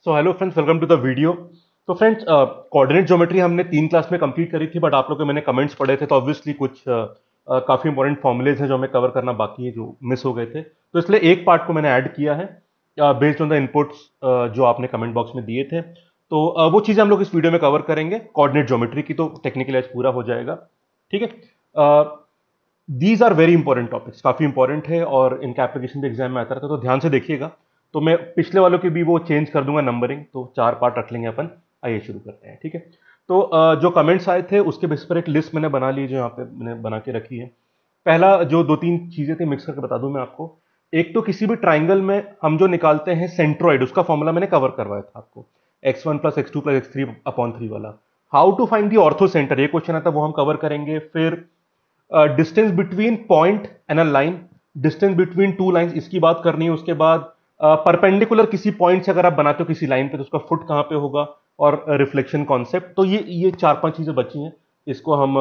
So hello friends, welcome to the video. तो friends, coordinate geometry हमने 3 class में complete करी थी, बट आप लोग के मैंने कमेंट्स पढ़े थे तो ऑब्वियसली कुछ काफ़ी इंपॉर्टेंट फॉर्मुलेज हैं जो हमें कवर करना बाकी है, जो मिस हो गए थे। तो इसलिए एक पार्ट को मैंने ऐड किया है बेस्ड ऑन द इनपुट्स जो आपने कमेंट बॉक्स में दिए थे। तो वो चीज़ें हम लोग इस वीडियो में कवर करेंगे। कोऑर्डिनेट ज्योमेट्री की तो टेक्निकली आज पूरा हो जाएगा, ठीक है। These are very important topics, काफी इंपॉर्टेंट है और इनका एप्लीकेशन भी एग्जाम में आता रहता है, तो ध्यान से देखिएगा। तो मैं पिछले वालों की भी वो चेंज कर दूंगा नंबरिंग, तो 4 पार्ट रख लेंगे अपन। आइए शुरू करते हैं, ठीक है। तो जो कमेंट्स आए थे उसके बेस पर एक लिस्ट मैंने बना ली, जो यहाँ पे मैंने बना के रखी है। पहला जो 2-3 चीजें थी मिक्स करके बता दूं मैं आपको। एक तो किसी भी ट्राइंगल में हम जो निकालते हैं सेंट्रोइड, उसका फॉर्मूला मैंने कवर करवाया था आपको, x1 plus x2 plus x3/3 वाला। How to find the orthocentre, ये क्वेश्चन आता है, वो हम कवर करेंगे। फिर distance between point and a line, distance between two lines, इसकी बात करनी है। उसके बाद परपेंडिकुलर किसी पॉइंट से अगर आप बनाते हो किसी लाइन पे, तो उसका फुट कहां पे होगा, और रिफ्लेक्शन कॉन्सेप्ट। तो ये 4-5 चीजें बची हैं, इसको हम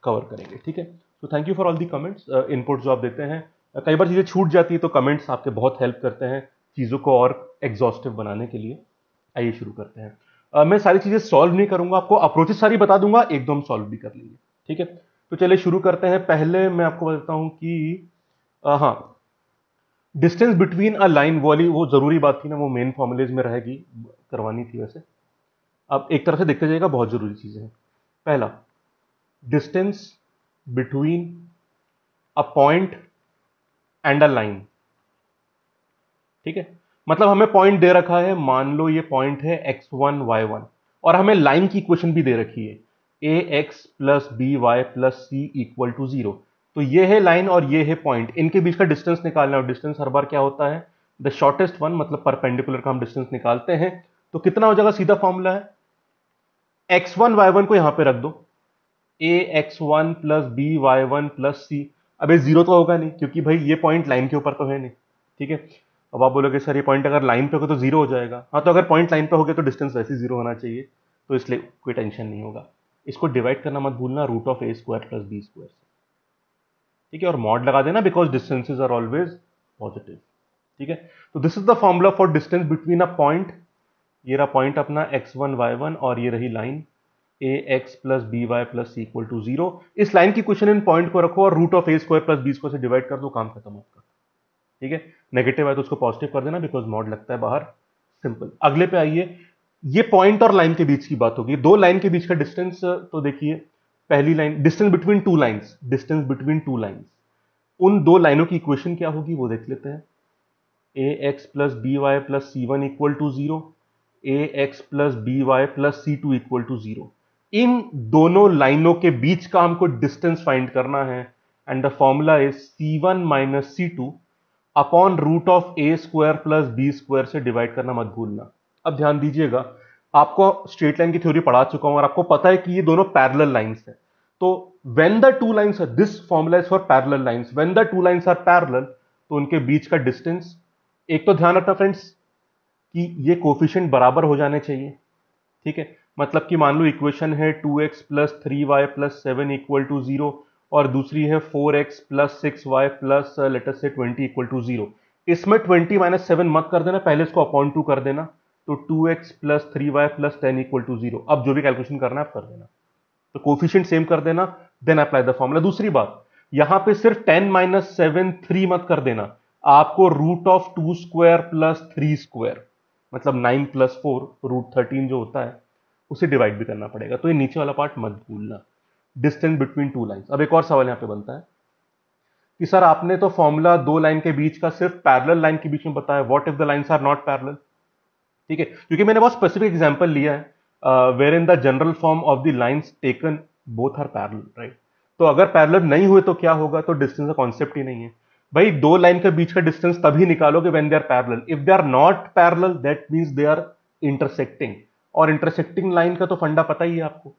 कवर करेंगे, ठीक है। तो thank you for all the comments, input जो आप देते हैं। कई बार चीजें छूट जाती है, तो कमेंट्स आपके बहुत हेल्प करते हैं चीजों को और एग्जॉस्टिव बनाने के लिए। आइए शुरू करते हैं। मैं सारी चीजें सॉल्व नहीं करूंगा, आपको अप्रोचेस सारी बता दूंगा, एक दो हम सॉल्व भी कर लेंगे, ठीक है। तो चलिए शुरू करते हैं। पहले मैं आपको बताता हूं कि हाँ, डिस्टेंस बिटवीन अ लाइन वाली वो जरूरी बात थी ना, वो मेन फॉर्मुलेज में रहेगी, करवानी थी वैसे। अब एक तरह से देखते जाइएगा, बहुत जरूरी चीजें हैं। पहला, distance between a point and a line, ठीक है। मतलब हमें पॉइंट दे रखा है, मान लो ये पॉइंट है x1 y1, और हमें लाइन की इक्वेशन भी दे रखी है ax plus b y plus c equal to 0। तो ये है लाइन और ये है पॉइंट, इनके बीच का डिस्टेंस निकालना है। और डिस्टेंस हर बार क्या होता है, द शॉर्टेस्ट वन, मतलब परपेंडिकुलर का हम डिस्टेंस निकालते हैं। तो कितना हो जाएगा, सीधा फॉर्मूला है, x1 y1 को यहां पे रख दो, ax1 प्लस बी वाई1 प्लस सी। अब ये जीरो तो होगा नहीं, क्योंकि भाई ये पॉइंट लाइन के ऊपर तो है नहीं, ठीक है। अब आप बोलोगे सर ये पॉइंट अगर लाइन पे होगा तो जीरो हो जाएगा। हाँ, तो अगर पॉइंट लाइन पे हो गया तो डिस्टेंस वैसे जीरो होना चाहिए, तो इसलिए कोई टेंशन नहीं होगा। इसको डिवाइड करना मत भूलना, root of a square plus b square से, ठीक है। और मॉड लगा देना, because distances are always positive, ठीक है। तो this is the formula for distance between a point. ये रहा पॉइंट अपना x1 y1, और ये रही line ax plus b y plus c equal to 0। इस लाइन की क्वेश्चन इन पॉइंट को रखो और root of a square plus b square से डिवाइड कर दो, काम खत्म आपका, ठीक है। नेगेटिव है तो उसको पॉजिटिव कर देना, बिकॉज मॉड लगता है बाहर। सिंपल। अगले पे आइए। ये पॉइंट और लाइन के बीच की बात होगी, दो लाइन के बीच का डिस्टेंस। तो देखिए, पहली line, distance between two lines, distance between two lines, उन दो लाइनों की इक्वेशन क्या होगी वो देख लेते हैं। A x plus b y plus c one equal to 0, a x plus b y plus c two equal to 0। इन दोनों लाइनों के बीच का हमको डिस्टेंस फाइंड करना है, and the formula is C1 minus C2 upon root of a square plus b square से divide करना मत भूलना। अब ध्यान दीजिएगा, आपको स्ट्रेट लाइन की थ्योरी पढ़ा चुका हूं और आपको पता है कि ये दोनों पैरेलल लाइंस हैं। तो when the two lines are, this formula is for parallel lines, when the two lines are parallel, तो उनके बीच का डिस्टेंस, एक तो ध्यान रखना फ्रेंड्स कि ये कोफिशिएंट बराबर हो जाने चाहिए, ठीक है। मतलब कि मान लो इक्वेशन है 2x plus 3y plus 7 equal to 0, और दूसरी है 4x plus 6y plus let us से 20 इक्वल टू 0। इसमें 20 माइनस 7 मत कर देना, पहले इसको अपॉन 2 कर देना। तो 2x plus 3y plus 10 equal to 0। अब जो भी कैलकुलेशन करना है आप कर देना, तो कोफिशिएंट सेम कर देना, देन अप्लाई द फॉर्मूला। दूसरी बात, यहां पे सिर्फ 10 माइनस 7 3 मत कर देना, आपको root of 2 square plus 3 square, मतलब 9 प्लस 4 रूट 13 जो होता है, उसे डिवाइड भी करना पड़ेगा। तो ये नीचे वाला पार्ट मत भूलना, डिस्टेंस बिटवीन टू लाइंस। अब एक और सवाल यहां पे बनता है कि सर आपने तो फॉर्मूला दो लाइन के बीच का सिर्फ पैरेलल लाइन के बीच में बताया, what if the lines are not parallel, ठीक है। क्योंकि मैंने बहुत स्पेसिफिक एग्जांपल लिया है where in the general form of the lines taken both are parallel, right. तो अगर पैरेलल नहीं हुए तो क्या होगा, तो डिस्टेंस का कॉन्सेप्ट ही नहीं है भाई। दो लाइन के बीच का डिस्टेंस तभी निकालोगे when they are parallel. If they are not parallel that means they are intersecting. और इंटरसेक्टिंग लाइन का तो फंडा पता ही है आपको,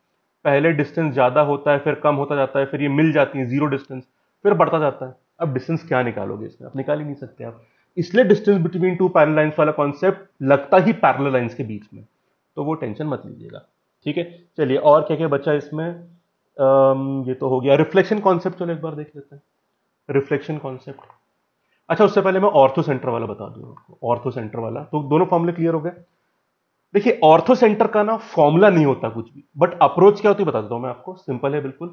पहले डिस्टेंस ज्यादा होता है, फिर कम होता जाता है, फिर ये मिल जाती है जीरो डिस्टेंस, फिर बढ़ता जाता है। अब डिस्टेंस क्या निकालोगे इसमें, आप निकाल ही नहीं सकते आप। इसलिए distance between to parallel lines वाला कॉन्सेप्ट लगता ही पैरेलल लाइंस के बीच में, तो वो टेंशन मत लीजिएगा, ठीक है। चलिए और क्या क्या बचा इसमें। ये तो हो गया रिफ्लेक्शन कॉन्सेप्ट, चलो एक बार देख लेते हैं रिफ्लेक्शन कॉन्सेप्ट। अच्छा, उससे पहले मैं ऑर्थो सेंटर वाला बता दूं आपको। ऑर्थो सेंटर वाला, तो दोनों फॉर्मूले क्लियर हो गए। देखिए ऑर्थो सेंटर का ना फॉर्मूला नहीं होता कुछ भी, बट अप्रोच क्या होती है बता देता हूं मैं आपको, सिंपल है बिल्कुल।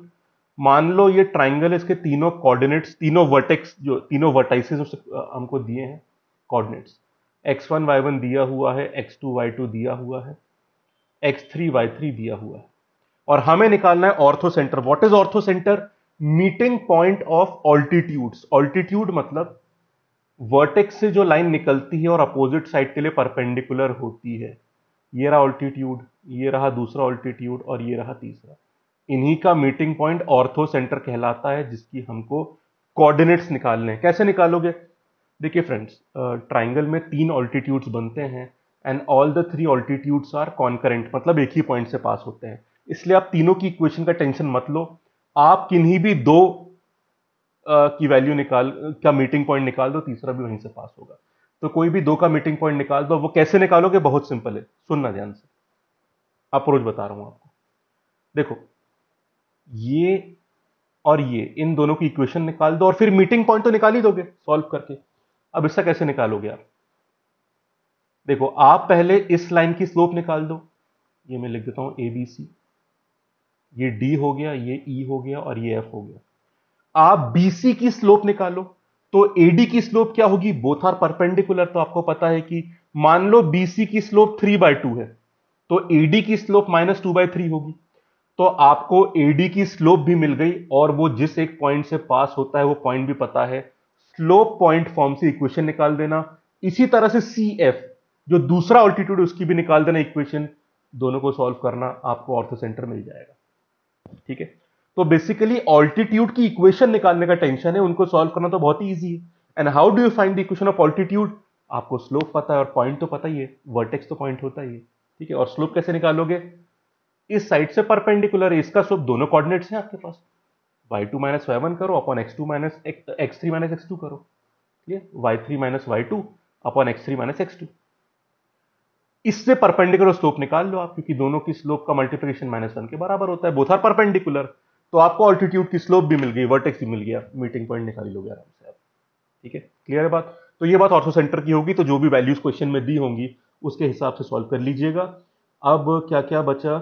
मान लो ये ट्राइंगल, इसके तीनों कोऑर्डिनेट्स, तीनों वर्टेक्स, जो तीनों वर्टाइसेस हमको दिए हैं कोऑर्डिनेट्स, x1 y1 दिया हुआ है, x2 y2 दिया हुआ है, x3 y3 दिया हुआ है, और हमें निकालना है ortho centre. What is ortho centre? Meeting point of altitudes. Altitude मतलब वर्टेक्स से जो लाइन निकलती है और अपोजिट साइड के लिए परपेंडिकुलर होती है। ये रहा ऑल्टीट्यूड, ये रहा दूसरा ऑल्टीट्यूड, और ये रहा तीसरा। इन्हीं का मीटिंग पॉइंट ऑर्थो सेंटर कहलाता है, जिसकी हमको कोऑर्डिनेट्स निकालने हैं। कैसे निकालोगे? देखिए फ्रेंड्स, ट्राइंगल में 3 ऑल्टीट्यूड्स बनते हैं and all the 3 altitudes are concurrent, मतलब एक ही पॉइंट से पास होते हैं। इसलिए आप तीनों की इक्वेशन का टेंशन मत लो, आप किन्हीं भी दो की वैल्यू निकाल का मीटिंग पॉइंट निकाल दो, तीसरा भी वहीं से पास होगा। तो कोई भी दो का मीटिंग पॉइंट निकाल दो। वो कैसे निकालोगे? बहुत सिंपल है, सुनना ध्यान से, अप्रोच बता रहा हूं आपको। देखो, ये और ये, इन दोनों की इक्वेशन निकाल दो और फिर मीटिंग पॉइंट तो निकाल ही दोगे सॉल्व करके। अब इसका कैसे निकालोगे आप? देखो, आप पहले इस लाइन की स्लोप निकाल दो। ये मैं लिख देता हूं ए बी सी, ये डी हो गया, ये ई हो गया, और ये एफ हो गया। आप बीसी की स्लोप निकालो, तो एडी की स्लोप क्या होगी? बोथ आर परपेंडिकुलर, तो आपको पता है कि मान लो बीसी की स्लोप 3/2 है, तो एडी की स्लोप -2/3 होगी। तो आपको एडी की स्लोप भी मिल गई, और वो जिस एक पॉइंट से पास होता है वो पॉइंट भी पता है। स्लोप पॉइंट फॉर्म से इक्वेशन निकाल देना। इसी तरह से सी एफ, जो दूसरा ऑल्टीट्यूड, उसकी भी निकाल देना इक्वेशन। दोनों को सॉल्व करना, आपको ऑर्थो सेंटर मिल जाएगा। ठीक है, तो बेसिकली ऑल्टीट्यूड की इक्वेशन निकालने का टेंशन है, उनको सॉल्व करना तो बहुत ही इजी है। And how do you find the equation of altitude? आपको स्लोप पता है और पॉइंट तो पता ही है, वर्टेक्स तो पॉइंट होता ही है। ठीक है, और स्लोप कैसे निकालोगे? इस साइड से परपेंडिकुलर है, इसका स्लोप दोनों कोऑर्डिनेट्स हैं आपके पास, y2 माइनस y1 करो upon x2 minus x3 minus x2 करो। ठीक है, y3 minus y2 upon x3 minus x2। इससे परपेंडिकुलर स्लोप निकाल लो आप, क्योंकि दोनों की स्लोप का मल्टीप्लिकेशन -1 के बराबर होता है, बोथ आर परपेंडिकुलर। तो आपको ऑल्टीट्यूड की स्लोप भी मिल गई, वर्टेक्स भी मिल गया, मीटिंग पॉइंट निकाल लोगे आराम से आप। ठीक है, क्लियर है बात? तो ये बात ऑर्थो सेंटर की होगी, तो जो भी वैल्यूज क्वेश्चन में दी होंगी उसके हिसाब से सॉल्व कर लीजिएगा। अब क्या क्या बचा?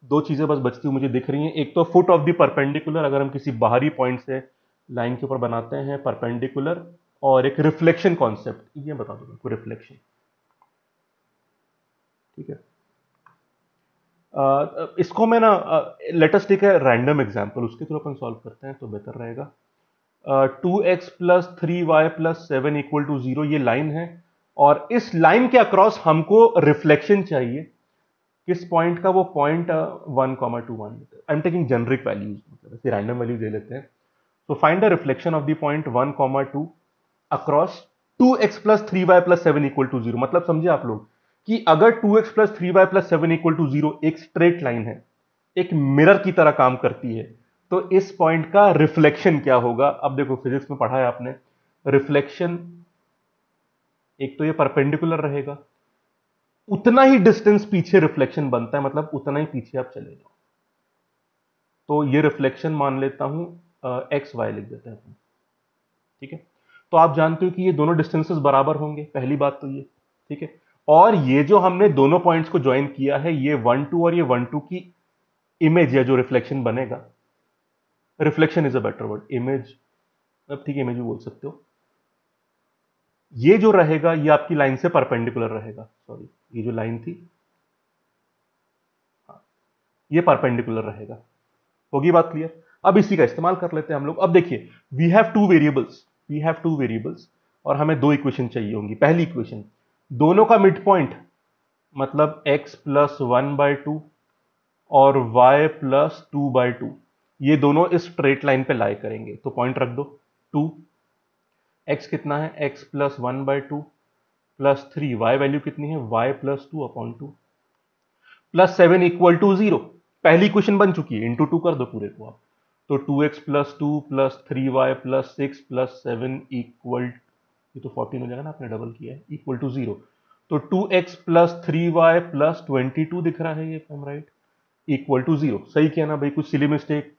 दो चीजें बस बचती हुई मुझे दिख रही हैं। एक तो फुट ऑफ द परपेंडिकुलर, अगर हम किसी बाहरी पॉइंट से लाइन के ऊपर बनाते हैं परपेंडिकुलर, और एक रिफ्लेक्शन कॉन्सेप्ट, ये बता दो रिफ्लेक्शन। ठीक है, इसको मैं ना, let us take a random example, उसके थ्रू अपन सॉल्व करते हैं तो बेहतर रहेगा। 2x plus 3y plus 7 equal to 0, ये लाइन है, और इस लाइन के अक्रॉस हमको रिफ्लेक्शन चाहिए। किस पॉइंट का? वो point 1,2 I am taking generic values, मतलब ऐसे रैंडम वैल्यू दे लेते हैं। तो find the reflection of the point 1,2 across 2x plus 3y plus 7 equal to 0। मतलब समझे आप लोग कि अगर 2x plus 3y plus 7 equal to 0 एक स्ट्रेट लाइन है, एक मिरर की तरह काम करती है, तो इस पॉइंट का रिफ्लेक्शन क्या होगा? अब देखो, फिजिक्स में पढ़ा है आपने, रिफ्लेक्शन एक तो ये परपेंडिकुलर रहेगा, उतना ही डिस्टेंस पीछे रिफ्लेक्शन बनता है, मतलब उतना ही पीछे आप चले जाओ। तो ये रिफ्लेक्शन मान लेता हूं एक्स वाई लिख देते हैं अपन। ठीक है, तो आप जानते हो कि ये दोनों डिस्टेंसेस बराबर होंगे, पहली बात तो ये। ठीक है, और ये जो हमने दोनों पॉइंट्स को ज्वाइन किया है, ये 1,2 और ये 1,2 की इमेज या जो रिफ्लेक्शन बनेगा, reflection is a better word, image, अब ठीक है इमेज भी बोल सकते हो। ये जो रहेगा ये आपकी लाइन से परपेंडिकुलर रहेगा, सॉरी ये जो लाइन थी, हाँ, ये परपेंडिकुलर रहेगा। होगी बात क्लियर? अब इसी का इस्तेमाल कर लेते हैं हम लोग। अब देखिए, वी हैव टू वेरिएबल्स और हमें दो इक्वेशन चाहिए होंगी। पहली इक्वेशन, दोनों का मिड पॉइंट, मतलब x प्लस 1/2 और y प्लस 2/2, ये दोनों इस स्ट्रेट लाइन पे लाई करेंगे, तो पॉइंट रख दो 2। x कितना है? x plus 1/2 plus 3, y value कितनी है? y plus 2/2 plus 7 equal to 0। पहली इक्वेशन बन चुकी है, इंटू 2 कर दो पूरे को आप, तो 2x plus 2 plus 3y plus 6 plus 7 equal, ये तो 14 हो जाएगा ना, आपने डबल किया है, इक्वल टू 0। तो 2x प्लस 3y प्लस 22 दिख रहा है ये, राइट, इक्वल टू 0। सही किया ना भाई? कुछ सिली मिस्टेक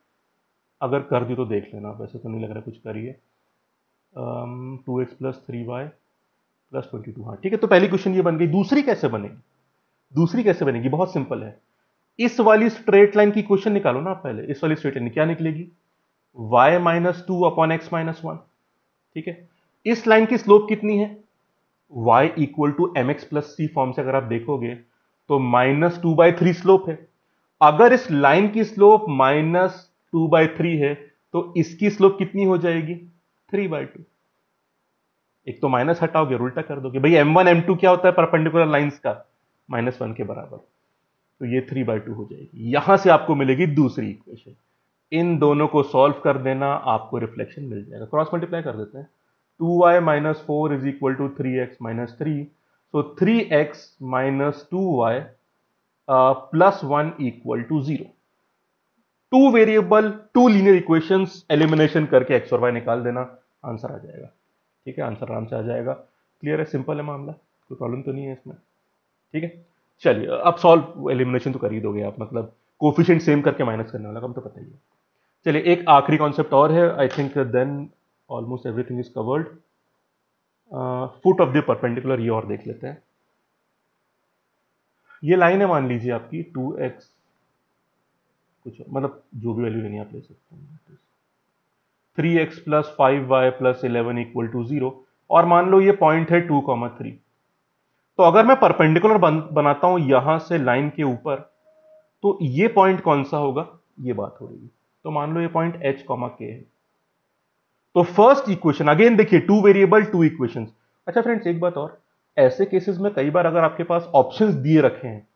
अगर कर दी तो देख लेना, वैसे तो नहीं लग रहा कुछ करिए। 2x प्लस 3y प्लस 22, हाँ ठीक है। तो पहली क्वेश्चन ये बन गई। दूसरी कैसे बनेगी? दूसरी कैसे बनेगी? बहुत सिंपल है, इस वाली स्ट्रेट लाइन की इक्वेशन निकालो ना आप पहले। इस वाली स्ट्रेट लाइन क्या निकलेगी? y minus two upon x minus one. ठीक है, इस लाइन की स्लोप कितनी है? y equal to m x plus c form से अगर आप देखोगे तो -2/3 स्लोप है। अगर इस लाइन की स्लोप -2/3 है तो इसकी स्लोप कितनी हो जाएगी? 3/2। एक तो माइनस हटाओगे और उल्टा कर दोगे। भाई m1 m2 क्या होता है परपेंडिकुलर लाइंस का? -1 के बराबर। तो ये 3/2 हो जाएगी। यहां से आपको मिलेगी दूसरी इक्वेशन। इन दोनों को सॉल्व कर देना, आपको रिफ्लेक्शन मिल जाएगा। क्रॉस मल्टीप्लाई कर देते हैं। 2y minus 4 is equal to 3x minus 3। तो 3x minus 2y plus 1 equal to 0। Two variable, two linear equations, elimination करके x और y निकाल देना, आंसर आ जाएगा। ठीक है, आंसर आराम से आ जाएगा। क्लियर है, सिंपल है मामला, कोई प्रॉब्लम तो नहीं है इसमें। ठीक है, चलिए अब सॉल्व, एलिमिनेशन तो कर ही दोगे आप, मतलब कोफिशिएंट सेम करके माइनस करने वाला काम तो पता ही है। चलिए एक आखिरी कॉन्सेप्ट और है, I think then almost everything is covered. Foot of the perpendicular ये और देख लेते हैं। ये लाइन है मान लीजिए आपकी 2x कुछ, मतलब जो भी वैल्यू लेनी आप ले सकते हैं, 3x plus 5y plus 11 equal to 0, और मान लो ये पॉइंट है 2,3। तो अगर मैं परपेंडिकुलर बनाता हूं यहां से लाइन के ऊपर, तो ये पॉइंट कौन सा होगा? ये बात हो रही है। तो मान लो ये पॉइंट h, k है। तो फर्स्ट इक्वेशन, अगेन देखिए टू वेरिएबल टू इक्वेशंस। अच्छा फ्रेंड्स एक बात और, ऐसे केसेस में कई बार अगर आपके पास ऑप्शंस दिए रखे हैं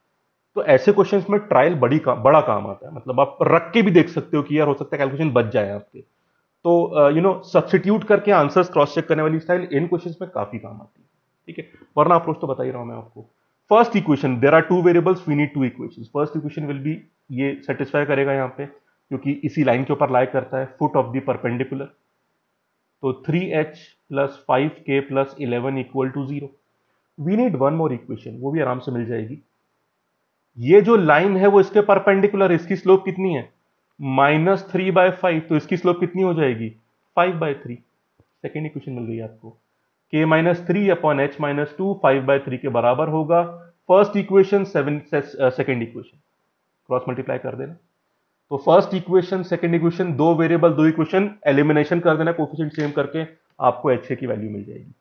तो ऐसे क्वेश्चंस में ट्रायल बड़ा काम आता है। मतलब आप रख के भी देख सकते हो कि यार हो सकता है कैलकुलेशन बच जाए आपके। तो सब्स्टिट्यूट करके आंसर्स क्रॉस चेक करने वाली स्टाइल इन क्वेश्चंस में काफी काम आती है। ठीक है, वरना अप्रोच तो बता ही रहा हूं मैं आपको। First equation, there are two variables, we need two equations. First equation will be, ये सेटिस्फाई करेगा यहां पे क्योंकि इसी लाइन के ऊपर लाई करता है, फुट ऑफ द परपेंडिकुलर। तो 3h plus 5k plus 11 equal to 0। We need one more equation, वो भी आराम से मिल जाएगी। ये जो लाइन है वो इसके परपेंडिकुलर, इसकी स्लोप कितनी है? -3/5। तो इसकी स्लोप कितनी हो जाएगी? 5/3। सेकेंड इक्वेशन मिल गई आपको। k minus 3 upon h minus 2 5/3 के बराबर होगा। First equation, second equation cross multiply कर देना। तो फर्स्ट इक्वेशन, सेकेंड इक्वेशन, दो वेरिएबल दो इक्वेशन, एलिमिनेशन कर देना कोफिशिएंट सेम करके, आपको h की वैल्यू मिल जाएगी।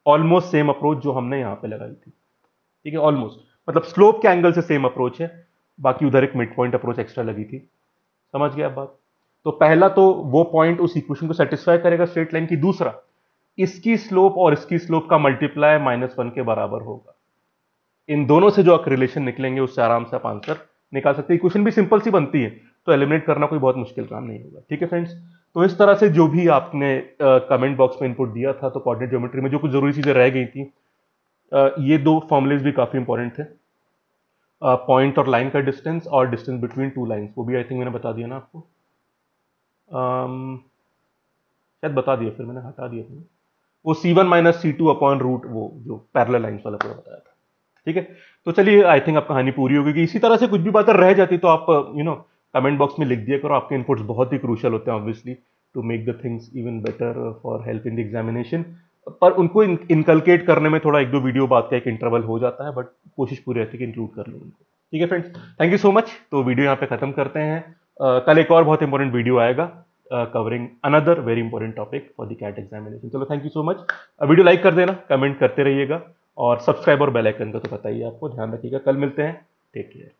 ऑलमोस्ट सेम अप्रोच जो हमने यहां पे लगाई थी। ठीक है, ऑलमोस्ट, मतलब स्लोप के एंगल से सेम अप्रोच है, बाकी उधर एक मिड पॉइंट अप्रोच एक्स्ट्रा लगी थी। समझ गया आप बात? तो पहला तो वो पॉइंट उस इक्वेशन को सेटिस्फाई करेगा स्ट्रेट लाइन की। दूसरा, इसकी स्लोप और इसकी स्लोप का मल्टीप्लाई -1 के बराबर होगा। इन दोनों से जो रिलेशन निकलेंगे उससे आराम से आप आंसर निकाल सकते हैं। इक्वेशन भी सिंपल सी बनती है, तो एलिमिनेट करना कोई बहुत मुश्किल काम नहीं होगा। ठीक है फ्रेंड्स, तो इस तरह से जो भी आपने कमेंट बॉक्स में इनपुट दिया था, तो कोऑर्डिनेट ज्योमेट्री में जो कुछ जरूरी चीजें रह गई थी, ये दो फॉर्मुलेज भी काफी इंपॉर्टेंट थे। पॉइंट और लाइन का डिस्टेंस और डिस्टेंस बिटवीन टू लाइंस, वो भी आई थिंक मैंने बता दिया ना आपको। शायद बता दिया, फिर मैंने हटा दिया था वो C1 minus C2 upon root, वो जो पैरेलल लाइंस वाला पूरा बताया था। ठीक है, तो चलिए आई थिंक अब कहानी पूरी हो गई। इसी तरह से कुछ भी बातें रह जाती तो आप कमेंट बॉक्स में लिख दिया करो। आपके इनपुट्स बहुत ही क्रूशियल होते हैं obviously, to make the things even better for help in the examination. पर उनको इनकलकेट करने में थोड़ा एक दो वीडियो बाद का एक इंटरवल हो जाता है, बट कोशिश पूरी रहती है कि इंक्लूड कर लूँ उनको। ठीक है friends, thank you so much. तो वीडियो यहाँ पे खत्म करते हैं। कल एक और बहुत इंपॉर्टेंट वीडियो आएगा covering another very important topic for the CAT examination. चलो thank you so much. Video like कर देना, कमेंट करते रहिएगा, और सब्सक्राइब और बेल आइकन का तो पता ही है आपको, ध्यान रखिएगा। कल मिलते हैं, टेक केयर।